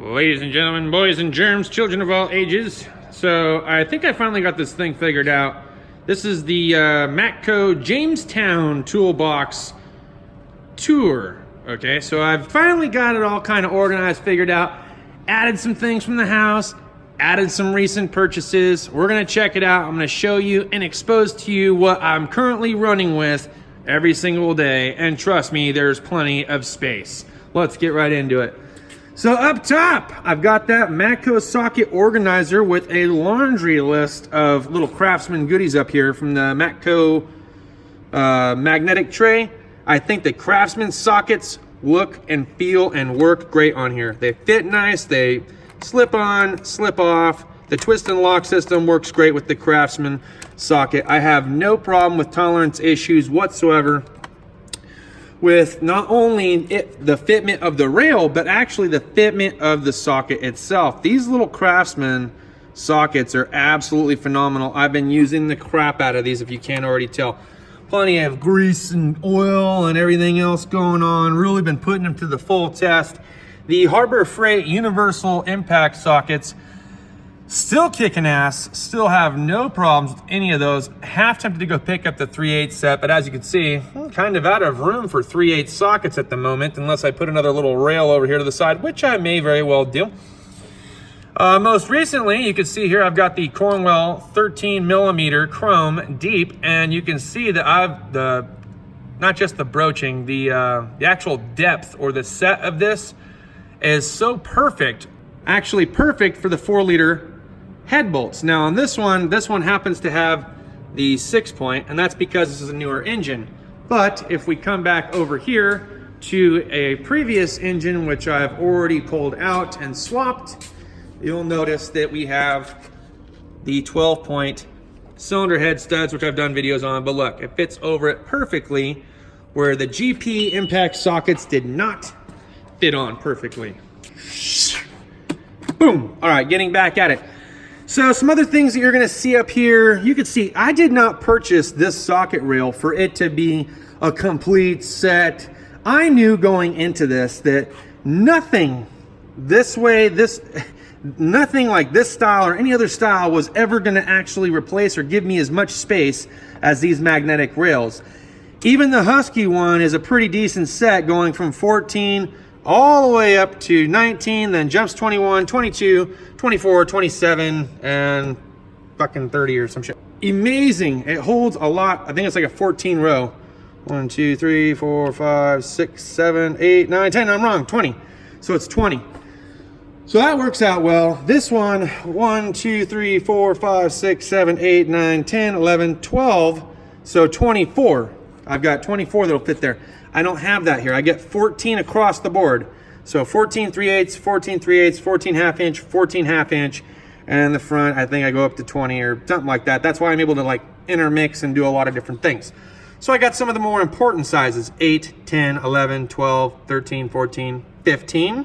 Ladies and gentlemen, boys and germs, children of all ages. So I think I finally got this thing figured out. This is the Matco Jamestown Toolbox Tour. Okay, so I've finally got it all kind of organized, figured out, added some things from the house, added some recent purchases. We're gonna check it out. I'm gonna show you and expose to you what I'm currently running with every single day. And trust me, there's plenty of space. Let's get right into it. So up top, I've got that Matco socket organizer with a laundry list of little Craftsman goodies up here from the Matco magnetic tray. I think the Craftsman sockets look and feel and work great on here. They fit nice, they slip on, slip off. The twist and lock system works great with the Craftsman socket. I have no problem with tolerance issues whatsoever with not only the fitment of the rail, but actually the fitment of the socket itself. These little Craftsman sockets are absolutely phenomenal. I've been using the crap out of these, if you can't already tell. Plenty of grease and oil and everything else going on. Really been putting them to the full test. The Harbor Freight Universal Impact sockets, still kicking ass, still have no problems with any of those. Half tempted to go pick up the 3/8 set, but as you can see, I'm kind of out of room for 3/8 sockets at the moment, unless I put another little rail over here to the side, which I may very well do. Most recently, you can see here, I've got the Cornwell 13mm chrome deep, and you can see that I've not just the broaching, the actual depth or the set of this is so perfect, actually perfect for the 4-liter head bolts. Now on this one happens to have the 6-point, and that's because this is a newer engine. But if we come back over here to a previous engine, which I've already pulled out and swapped, you'll notice that we have the 12-point cylinder head studs, which I've done videos on, but look, it fits over it perfectly where the GP impact sockets did not fit on perfectly. Boom. All right, getting back at it. So some other things that you're gonna see up here, you can see I did not purchase this socket rail for it to be a complete set. I knew going into this that nothing nothing like this style or any other style was ever gonna actually replace or give me as much space as these magnetic rails. Even the Husky one is a pretty decent set, going from 14 all the way up to 19, then jumps 21, 22, 24, 27, and fucking 30 or some shit. Amazing. It holds a lot. I think it's like a 14 row. 1, 2, 3, 4, 5, 6, 7, 8, 9, 10. I'm wrong. 20. So it's 20. So that works out well. This one, 1, 2, 3, 4, 5, 6, 7, 8, 9, 10, 11, 12. So 24. I've got 24 that'll fit there. I don't have that here. I get 14 across the board. So 14 3/8, 14 3/8, 14 1/2 inch, 14 1/2 inch, and the front, I think I go up to 20 or something like that. That's why I'm able to like intermix and do a lot of different things. So I got some of the more important sizes, 8, 10, 11, 12, 13, 14, 15.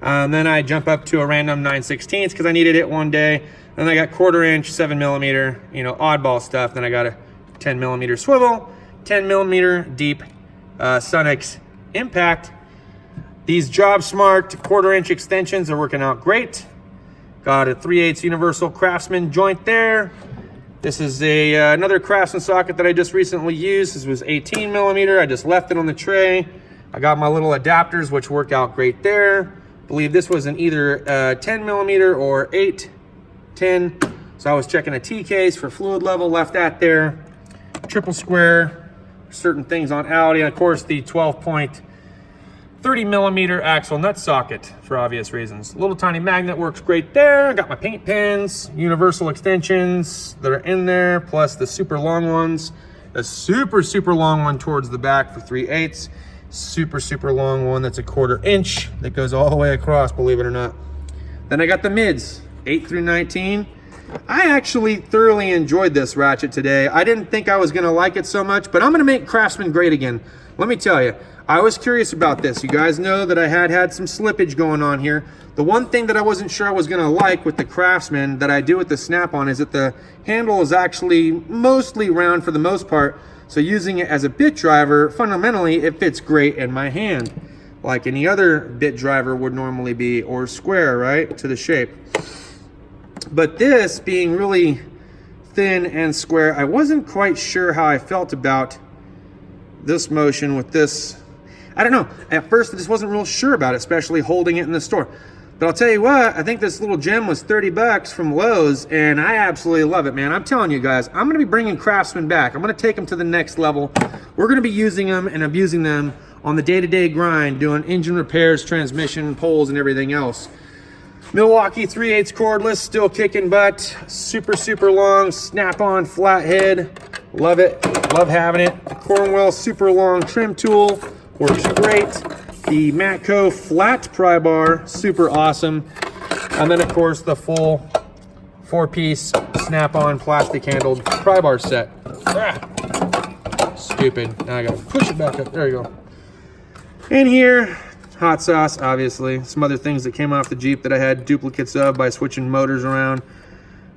And then I jump up to a random 9/16 because I needed it one day. Then I got 1/4 inch, 7mm, you know, oddball stuff. Then I got a 10mm swivel, 10mm deep Sunix impact. These Job Smart 1/4 inch extensions are working out great. Got a 3/8 universal Craftsman joint there. This is another Craftsman socket that I just recently used. This was 18mm. I just left it on the tray. I got my little adapters, which work out great there. Believe this was in either 10mm or 8, 10. So I was checking a T-case for fluid level, left that there. Triple square, certain things on Audi, and of course the 12-point 30mm axle nut socket for obvious reasons. Little tiny magnet works great there. I got my paint pens, universal extensions that are in there, plus the super long ones. A super long one towards the back for 3/8. Super long one that's a 1/4 inch that goes all the way across, believe it or not. Then I got the mids, 8 through 19. I actually thoroughly enjoyed this ratchet today. I didn't think I was gonna like it so much, but I'm gonna make Craftsman great again. Let me tell you, I was curious about this. You guys know that I had some slippage going on here. The one thing that I wasn't sure I was gonna like with the Craftsman that I do with the Snap-on is that the handle is actually mostly round for the most part. So using it as a bit driver, fundamentally, it fits great in my hand. like any other bit driver would normally be, or square, right, to the shape. But this being really thin and square, I wasn't quite sure how I felt about this motion with this. I don't know. At first, I just wasn't real sure about it, especially holding it in the store. But I'll tell you what, I think this little gem was 30 bucks from Lowe's, and I absolutely love it, man. I'm telling you guys, I'm going to be bringing Craftsman back. I'm going to take them to the next level. We're going to be using them and abusing them on the day-to-day grind, doing engine repairs, transmission, poles, and everything else. Milwaukee 3/8 cordless, still kicking butt. Super, super long, snap-on flathead. Love it. Love having it. The Cornwell super long trim tool works great. The Matco flat pry bar, super awesome. And then, of course, the full 4-piece snap-on plastic handled pry bar set. Stupid. Now I gotta push it back up. There you go. In here, hot sauce, obviously. Some other things that came off the Jeep that I had duplicates of by switching motors around.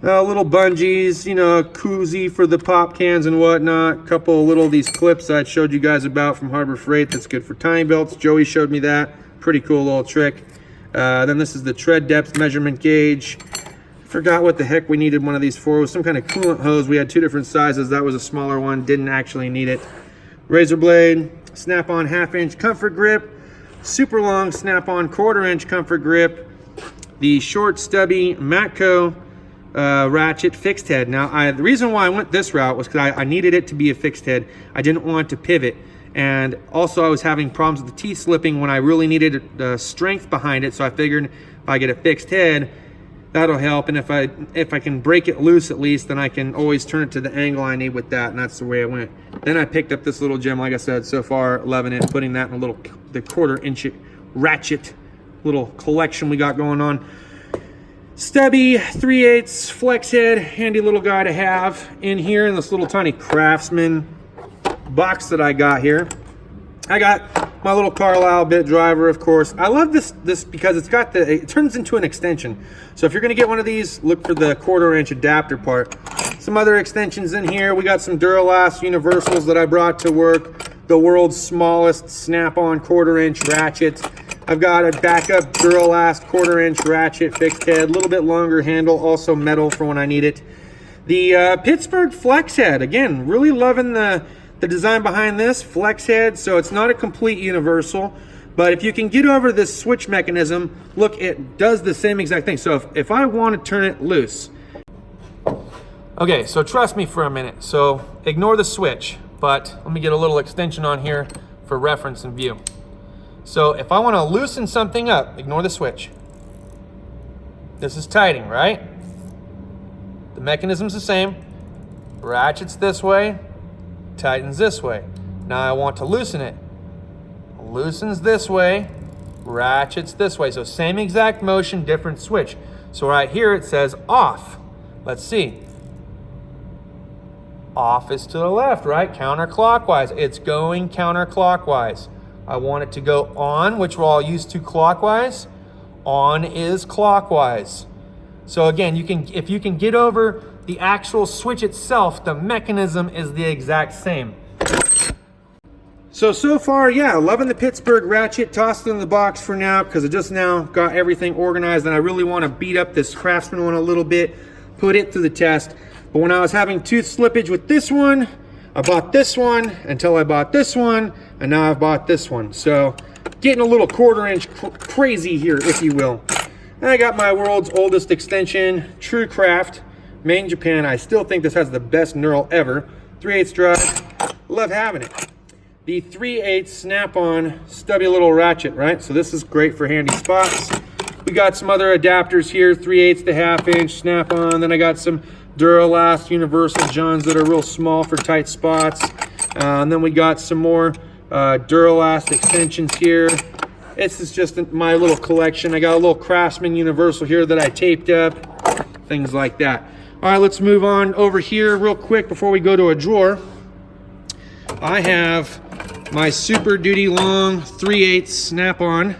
Little bungees, you know, a koozie for the pop cans and whatnot. A couple of little these clips I showed you guys about from Harbor Freight that's good for tiny belts. Joey showed me that. Pretty cool little trick. Then this is the tread depth measurement gauge. Forgot what the heck we needed one of these for. It was some kind of coolant hose. We had 2 different sizes. That was a smaller one. Didn't actually need it. Razor blade, snap-on 1/2-inch comfort grip, super long snap-on 1/4-inch comfort grip, the short stubby Matco ratchet fixed head. Now, the reason why I went this route was because I needed it to be a fixed head. I didn't want to pivot. And also I was having problems with the teeth slipping when I really needed the strength behind it. So I figured if I get a fixed head, that'll help. And if I can break it loose at least, then I can always turn it to the angle I need with that. And that's the way I went. Then I picked up this little gem, like I said, so far loving it, putting that in the 1/4-inch ratchet little collection we got going on. Stubby 3/8 flex head, handy little guy to have in here in this little tiny Craftsman box that I got here. I got my little Carlisle bit driver, of course. I love this because it turns into an extension. So if you're gonna get one of these, look for the 1/4-inch adapter part. Some other extensions in here. We got some Duralast universals that I brought to work. The world's smallest snap-on 1/4-inch ratchet. I've got a backup Duralast 1/4-inch ratchet fixed head, a little bit longer handle, also metal for when I need it. The Pittsburgh flex head, again, really loving the design behind this flex head. So it's not a complete universal, but if you can get over this switch mechanism, look, it does the same exact thing. So if I want to turn it loose. Okay, so trust me for a minute. So ignore the switch, but let me get a little extension on here for reference and view. So if I want to loosen something up, ignore the switch. This is tightening, right? The mechanism's the same. Ratchets this way, tightens this way. Now I want to loosen it. Loosens this way, ratchets this way. So same exact motion, different switch. So right here it says off. Let's see. Off is to the left, right? Counterclockwise. It's going counterclockwise. I want it to go on, which we're all used to clockwise. On is clockwise. So again, if you can get over the actual switch itself, the mechanism is the exact same. So far, yeah, loving the Pittsburgh ratchet. Tossed it in the box for now because I just now got everything organized and I really want to beat up this Craftsman one a little bit, put it through the test. But when I was having tooth slippage with this one, I bought this one until I bought this one, and now I've bought this one. So getting a little 1/4-inch crazy here, if you will. And I got my world's oldest extension, True Craft, made in Japan. I still think this has the best knurl ever. 3/8 drive, love having it. The 3/8 snap-on stubby little ratchet, right? So this is great for handy spots. We got some other adapters here, 3/8 to 1/2-inch snap-on. Then I got some Duralast universal johns that are real small for tight spots. And then we got some more Duralast extensions here. This is just my little collection. I got a little Craftsman universal here that I taped up, things like that. All right, let's move on over here real quick before we go to a drawer. I have my Super Duty long 3/8 snap-on.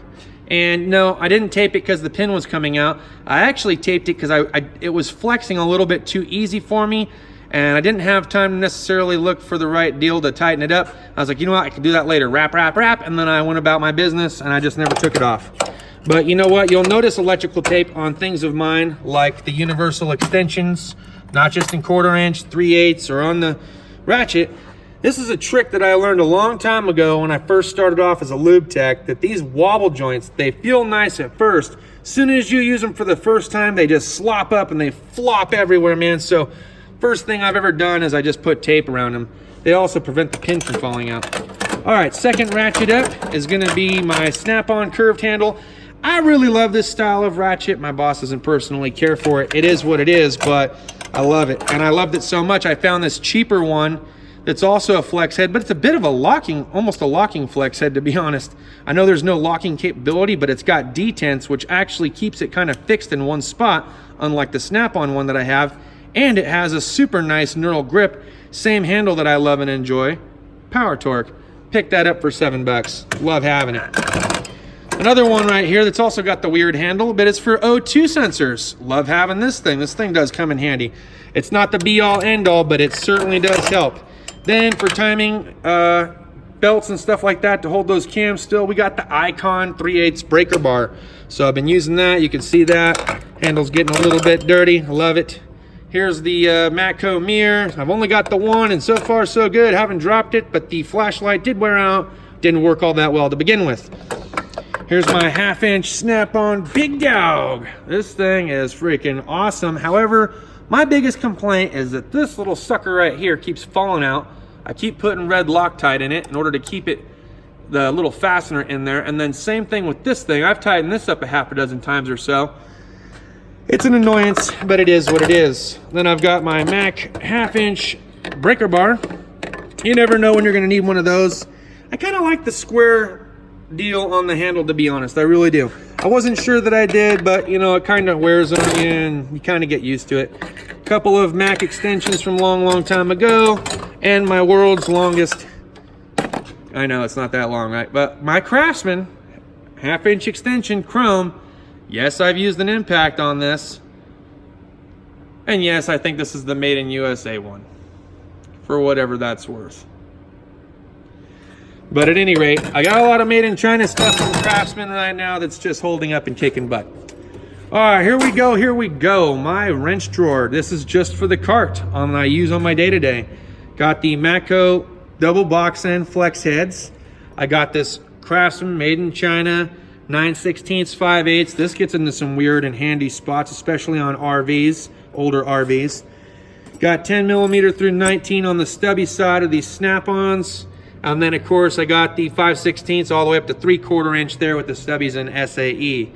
And no, I didn't tape it because the pin was coming out. I actually taped it because it was flexing a little bit too easy for me. and I didn't have time to necessarily look for the right deal to tighten it up. I was like, you know what, I can do that later. Wrap, and then I went about my business and I just never took it off. But you know what, you'll notice electrical tape on things of mine like the universal extensions, not just in 1/4 inch, 3/8, or on the ratchet. This is a trick that I learned a long time ago when I first started off as a lube tech, that these wobble joints, they feel nice at first. As soon as you use them for the first time, they just slop up and they flop everywhere, man. So first thing I've ever done is I just put tape around them. They also prevent the pin from falling out. All right, second ratchet up is gonna be my snap-on curved handle. I really love this style of ratchet. My boss doesn't personally care for it. It is what it is, but I love it. And I loved it so much, I found this cheaper one that's also a flex head, but it's a bit of a locking, almost a locking flex head, to be honest. I know there's no locking capability, but it's got detents, which actually keeps it kind of fixed in one spot, unlike the snap-on one that I have. And it has a super nice knurl grip, same handle that I love and enjoy, Power Torque. Picked that up for $7. Love having it. Another one right here that's also got the weird handle, but it's for O2 sensors. Love having this thing. This thing does come in handy. It's not the be-all, end-all, but it certainly does help. Then for timing belts and stuff like that to hold those cams still, we got the Icon 3/8 breaker bar. So I've been using that. You can see that. Handle's getting a little bit dirty. I love it. Here's the Matco Mirror. I've only got the one, and so far so good. Haven't dropped it, but the flashlight did wear out. Didn't work all that well to begin with. Here's my 1/2 inch snap-on Big Dawg. This thing is freaking awesome. However, my biggest complaint is that this little sucker right here keeps falling out. I keep putting red Loctite in it in order to keep it, the little fastener in there. And then same thing with this thing. I've tightened this up a 6 times or so. It's an annoyance, but it is what it is. Then I've got my Mac 1/2 inch breaker bar. You never know when you're gonna need one of those. I kind of like the square deal on the handle, to be honest. I really do. I wasn't sure that I did, but you know, it kind of wears on you and you kind of get used to it. A couple of Mac extensions from long time ago, and my world's longest, I know it's not that long, right? But my Craftsman 1/2 inch extension chrome. Yes, I've used an impact on this. And yes, I think this is the Made in USA one, for whatever that's worth. But at any rate, I got a lot of Made in China stuff from Craftsman right now that's just holding up and kicking butt. All right, here we go. My wrench drawer. This is just for the cart I use on my day-to-day. Got the Matco double box end flex heads. I got this Craftsman Made in China 9/16 5/8. This gets into some weird and handy spots, especially on RVs, older RVs. Got 10mm through 19 on the stubby side of these snap-ons. And then of course I got the 5/16 all the way up to 3/4 inch there with the stubbies and SAE.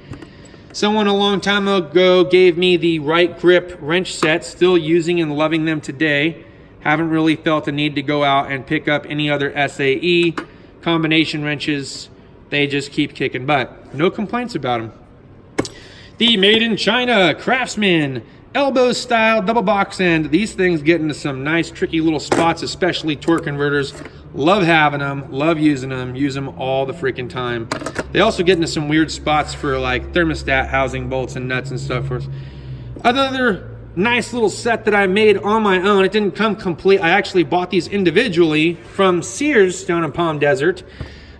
Someone a long time ago gave me the right grip wrench set, still using and loving them today. Haven't really felt a need to go out and pick up any other SAE combination wrenches. They just keep kicking butt. No complaints about them. The Made in China Craftsman elbow style double box end. These things get into some nice tricky little spots, especially torque converters. Love having them, love using them, use them all the freaking time. They also get into some weird spots for like thermostat housing bolts and nuts and stuff. Another nice little set that I made on my own. It didn't come complete. I actually bought these individually from Sears down in Palm Desert.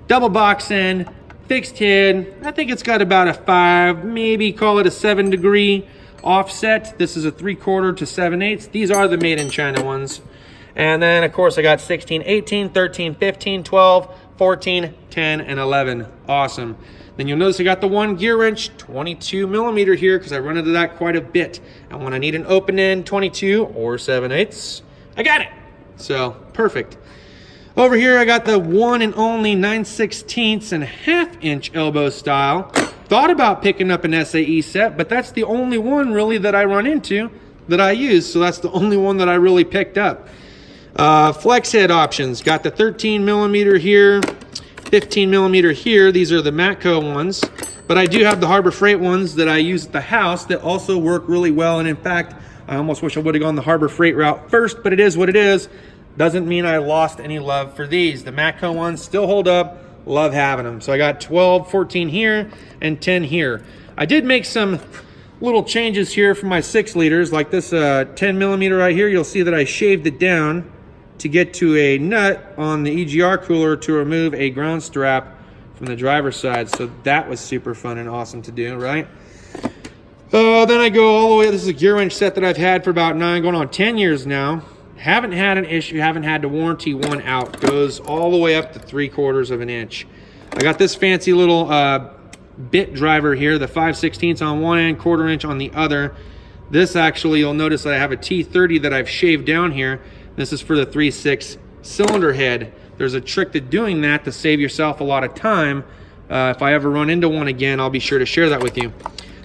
Double box end, fixed head. I think it's got about a 5, maybe call it a 7 degree offset. This is a 3/4 to 7/8. These are the Made in China ones. And then of course I got 16, 18, 13, 15, 12, 14, 10, and 11. Awesome. Then you'll notice I got the one gear wrench, 22mm here, because I run into that quite a bit. And when I need an open end 22 or 7/8, I got it. So perfect. Over here I got the one and only 9/16 and 1/2 inch elbow style. Thought about picking up an SAE set, but that's the only one really that I run into that I use. So that's the only one that I really picked up. Flex head options. Got the 13mm here, 15mm here. These are the Matco ones. But I do have the Harbor Freight ones that I use at the house that also work really well. And in fact, I almost wish I would have gone the Harbor Freight route first, but it is what it is. Doesn't mean I lost any love for these. The Matco ones still hold up. Love having them. So I got 12, 14 here, and 10 here. I did make some little changes here for my 6 liters, like this 10 millimeter right here. You'll see that I shaved it down to get to a nut on the EGR cooler to remove a ground strap from the driver's side. So that was super fun and awesome to do, right? Then I go all the way, this is a gear wrench set that I've had for about 9, going on 10 years now. Haven't had an issue, haven't had to warranty one out. Goes all the way up to 3/4 of an inch. I got this fancy little bit driver here, the 5/16 on one end, 1/4 inch on the other. This actually, you'll notice that I have a T30 that I've shaved down here. This is for the 3/6 cylinder head. There's a trick to doing that to save yourself a lot of time. If I ever run into one again, I'll be sure to share that with you.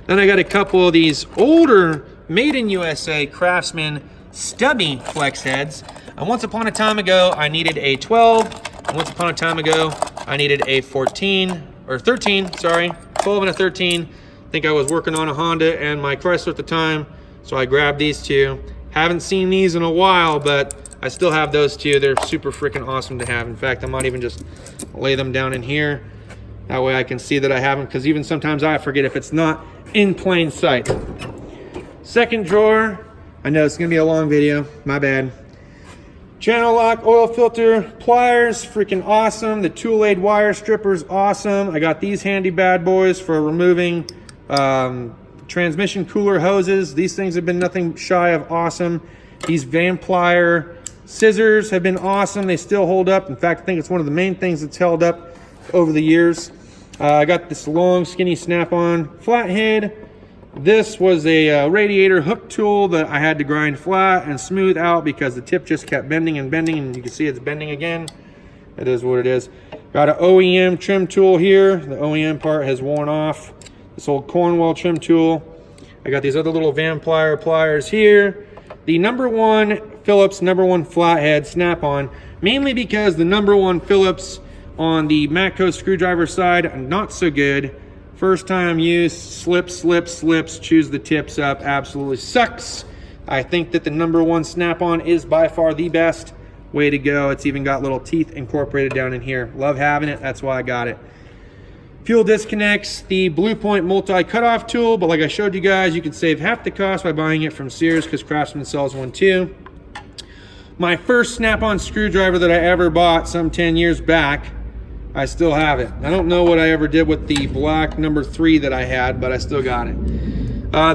Then I got a couple of these older made in USA Craftsman stubby flex heads. And once upon a time ago, I needed a 12. And once upon a time ago, I needed a 14 or 13, sorry, 12 and a 13. I think I was working on a Honda and my Chrysler at the time, so I grabbed these two. Haven't seen these in a while, but I still have those two. They're super freaking awesome to have. In fact, I might even just lay them down in here. That way I can see that I have them, because even sometimes I forget if it's not in plain sight. Second drawer, I know it's gonna be a long video, my bad. Channel lock, oil filter, pliers, freaking awesome. The tool-aid wire stripper's awesome. I got these handy bad boys for removing transmission cooler hoses. These things have been nothing shy of awesome. These Van plier scissors have been awesome. They still hold up. In fact, I think it's one of the main things that's held up over the years. I got this long, skinny snap-on flathead. This was a Radiator hook tool that I had to grind flat and smooth out because the tip just kept bending and bending, and you can see it's bending again. It is what it is. Got an OEM trim tool here. The OEM part has worn off. This old Cornwell trim tool. I got these other little Van pliers here. The #1 Phillips #1 flathead snap-on, mainly because the #1 Phillips on the Matco screwdriver side, not so good. First time use, slips, chews the tips up, absolutely sucks. I think that the #1 snap-on is by far the best. Way to go. It's even got little teeth incorporated down in here. Love having it, that's why I got it. Fuel disconnects, the Blue Point multi cutoff tool, but like I showed you guys, you could save half the cost by buying it from Sears because Craftsman sells one too. My first snap-on screwdriver that I ever bought some 10 years back, I still have it. I don't know what I ever did with the black #3 that I had, but I still got it.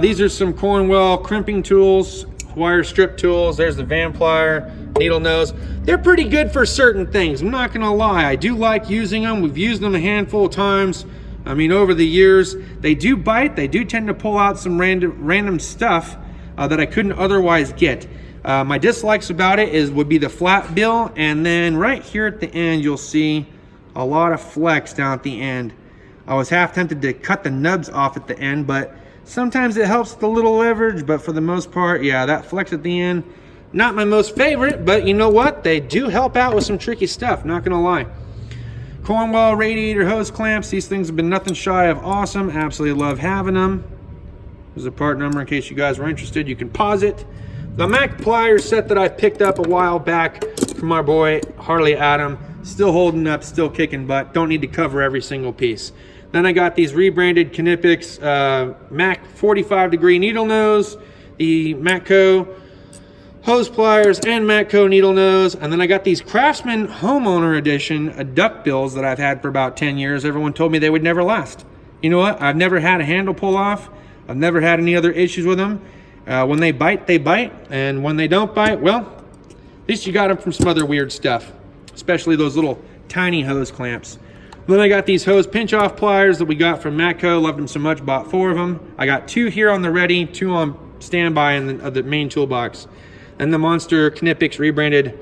These are some Cornwell crimping tools, wire strip tools. There's the Van plier, needle nose. They're pretty good for certain things, I'm not gonna lie. I do like using them. We've used them a handful of times. I mean, over the years. They do bite, they do tend to pull out some random stuff that I couldn't otherwise get. My dislikes about it would be the flat bill, and then right here at the end, you'll see a lot of flex down at the end. I was half tempted to cut the nubs off at the end, but sometimes it helps the little leverage, but for the most part, yeah, that flex at the end, not my most favorite, but you know what? They do help out with some tricky stuff, not gonna lie. Cornwell Radiator hose clamps, these things have been nothing shy of awesome. Absolutely love having them. There's a part number in case you guys were interested, you can pause it. The Mac pliers set that I picked up a while back from our boy Harley Adam, still holding up, still kicking butt. Don't need to cover every single piece. Then I got these rebranded Knipex Mac 45-degree needle nose, the Matco hose pliers and Matco needle nose, and then I got these Craftsman Homeowner Edition duck bills that I've had for about 10 years. Everyone told me they would never last. You know what? I've never had a handle pull off. I've never had any other issues with them. When they bite, and when they don't bite, well, at least you got them from some other weird stuff, especially those little tiny hose clamps. Then I got these hose pinch-off pliers that we got from Matco. Loved them so much, bought 4 of them. I got 2 here on the ready, 2 on standby in the main toolbox. And the Monster Knipex rebranded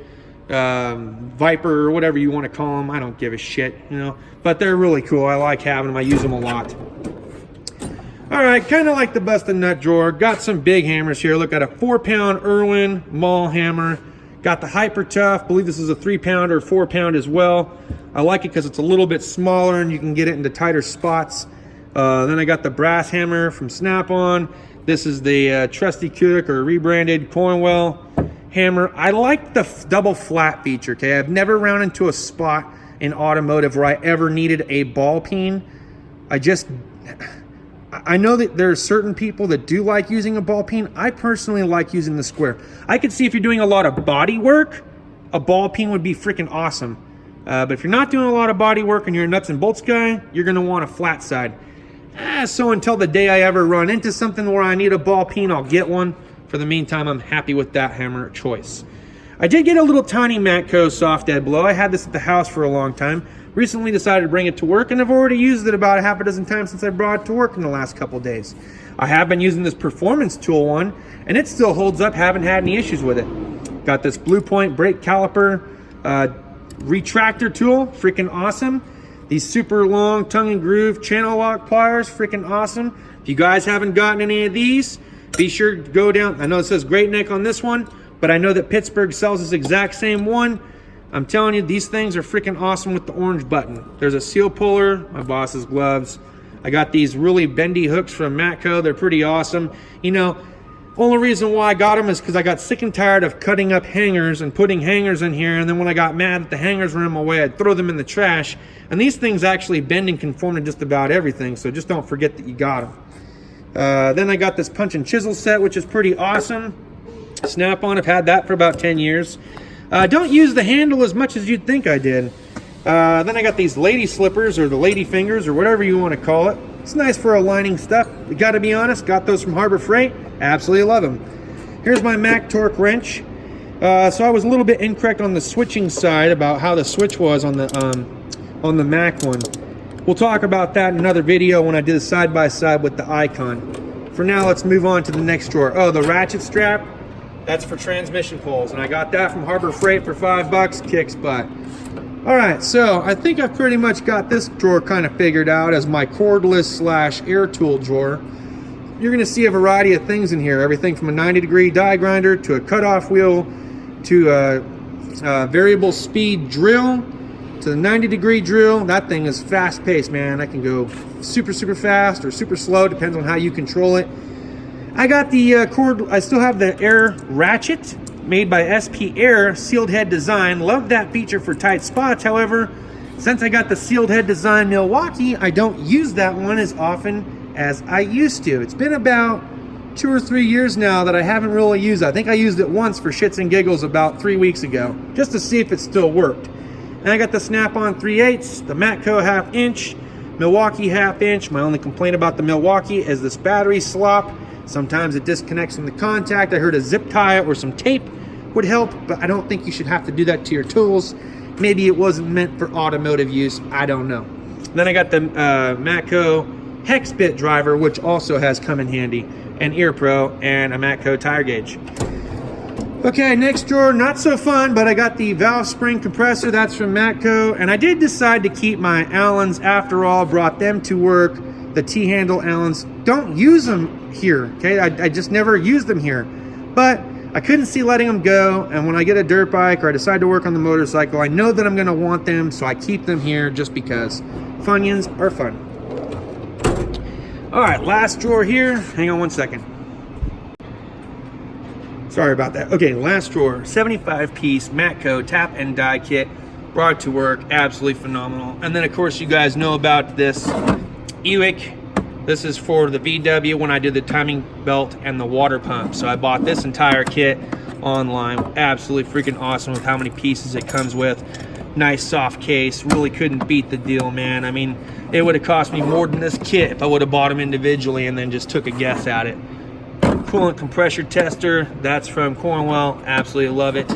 Viper, or whatever you want to call them. I don't give a shit, you know. But they're really cool. I like having them. I use them a lot. All right, kind of like the busted nut drawer. Got some big hammers here. Look at a 4-pound Irwin Maul hammer. Got the Hyper Tough. Believe this is a 3-pound or 4-pound as well. I like it because it's a little bit smaller and you can get it into tighter spots. Then I got the brass hammer from Snap-on. This is the trusty Kulik or rebranded Cornwell hammer. I like the double flat feature, okay? I've never run into a spot in automotive where I ever needed a ball peen. I know that there are certain people that do like using a ball peen. I personally like using the square. I could see if you're doing a lot of body work, a ball peen would be freaking awesome. But if you're not doing a lot of body work and you're a nuts and bolts guy, you're gonna want a flat side. So until the day I ever run into something where I need a ball peen, I'll get one. For the meantime, I'm happy with that hammer choice. I did get a little tiny Matco soft dead blow. I had this at the house for a long time. Recently decided to bring it to work, and I've already used it about a half a dozen times since I brought it to work in the last couple days. I have been using this Performance Tool one, and it still holds up. Haven't had any issues with it. Got this Blue Point brake caliper retractor tool, freaking awesome. These super long tongue and groove channel lock pliers, freaking awesome. If you guys haven't gotten any of these, be sure to go down. I know it says Great Neck on this one, but I know that Pittsburgh sells this exact same one. I'm telling you, these things are freaking awesome with the orange button. There's a seal puller, my boss's gloves. I got these really bendy hooks from Matco. They're pretty awesome. You know, only reason why I got them is because I got sick and tired of cutting up hangers and putting hangers in here, and then when I got mad that the hangers were in my way, I'd throw them in the trash. And these things actually bend and conform to just about everything, so just don't forget that you got them. Then I got this punch and chisel set, which is pretty awesome. Snap-on, I've had that for about 10 years. Don't use the handle as much as you'd think I did. Then I got these lady slippers, or the lady fingers, or whatever you want to call it. It's nice for aligning stuff. We got to be honest, got those from Harbor Freight. Absolutely love them. Here's my Mac torque wrench. So I was a little bit incorrect on the switching side about how the switch was on the Mac one. We'll talk about that in another video when I do the side-by-side with the Icon. For now, let's move on to the next drawer. Oh, the ratchet strap. That's for transmission pulls, and I got that from Harbor Freight for $5. Kicks butt. All right, so I think I've pretty much got this drawer kind of figured out as my cordless / air tool drawer. You're going to see a variety of things in here, everything from a 90-degree die grinder to a cutoff wheel to a variable speed drill to the 90-degree drill. That thing is fast-paced, man. I can go super fast or super slow, depends on how you control it. I got the I still have the air ratchet made by SP Air, sealed head design. Love that feature for tight spots. However, since I got the sealed head design Milwaukee, I don't use that one as often as I used to. It's been about 2 or 3 years now that I haven't really used it. I think I used it once for shits and giggles about 3 weeks ago, just to see if it still worked. And I got the Snap-on 3/8, the Matco 1/2 inch, Milwaukee 1/2 inch. My only complaint about the Milwaukee is this battery slop. Sometimes it disconnects from the contact. I heard a zip tie or some tape would help, but I don't think you should have to do that to your tools. Maybe it wasn't meant for automotive use. I don't know. Then I got the Matco hex bit driver, which also has come in handy, an Ear Pro, and a Matco tire gauge. Okay, next drawer, not so fun, but I got the valve spring compressor. That's from Matco, and I did decide to keep my Allens after all. Brought them to work. The T-handle Allens, don't use them here, okay? I just never used them here, but I couldn't see letting them go, and when I get a dirt bike or I decide to work on the motorcycle, I know that I'm gonna want them, so I keep them here just because. Funyuns are fun. All right, last drawer here. Hang on one second. Sorry about that. Okay, last drawer, 75-piece Matco tap and die kit. Brought it to work, absolutely phenomenal. And then of course you guys know about this Ewick. This is for the VW when I did the timing belt and the water pump. So I bought this entire kit online. Absolutely freaking awesome with how many pieces it comes with. Nice soft case. Really couldn't beat the deal, man. I mean, it would have cost me more than this kit if I would have bought them individually and then just took a guess at it. Coolant compressor tester. That's from Cornwell. Absolutely love it.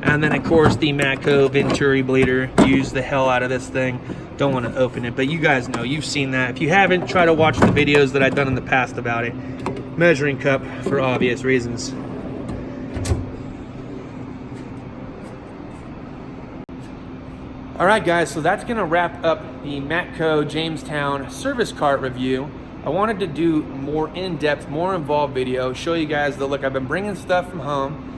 And then of course the Matco Venturi bleeder. Use the hell out of this thing. Don't want to open it, but you guys know, you've seen that. If you haven't, try to watch the videos that I've done in the past about it. Measuring cup for obvious reasons. All right guys, so that's gonna wrap up the Matco Jamestown Service Cart review. I wanted to do more in-depth, more involved video, show you guys that look, I've been bringing stuff from home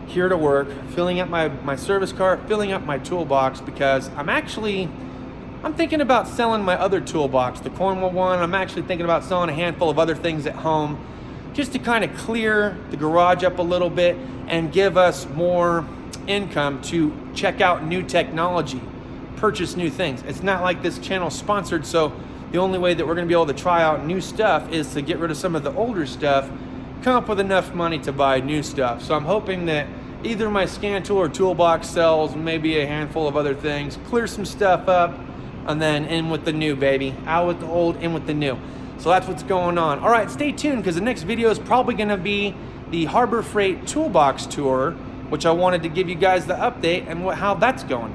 here to work, filling up my service cart, filling up my toolbox, because I'm thinking about selling my other toolbox, the Cornwall one. I'm actually thinking about selling a handful of other things at home just to kind of clear the garage up a little bit and give us more income to check out new technology, purchase new things. It's not like this channel's sponsored, so the only way that we're gonna be able to try out new stuff is to get rid of some of the older stuff, come up with enough money to buy new stuff. So I'm hoping that either my scan tool or toolbox sells, maybe a handful of other things, clear some stuff up, and then in with the new, baby. Out with the old, in with the new. So that's what's going on. All right, stay tuned, because the next video is probably gonna be the Harbor Freight Toolbox Tour, which I wanted to give you guys the update and how that's going.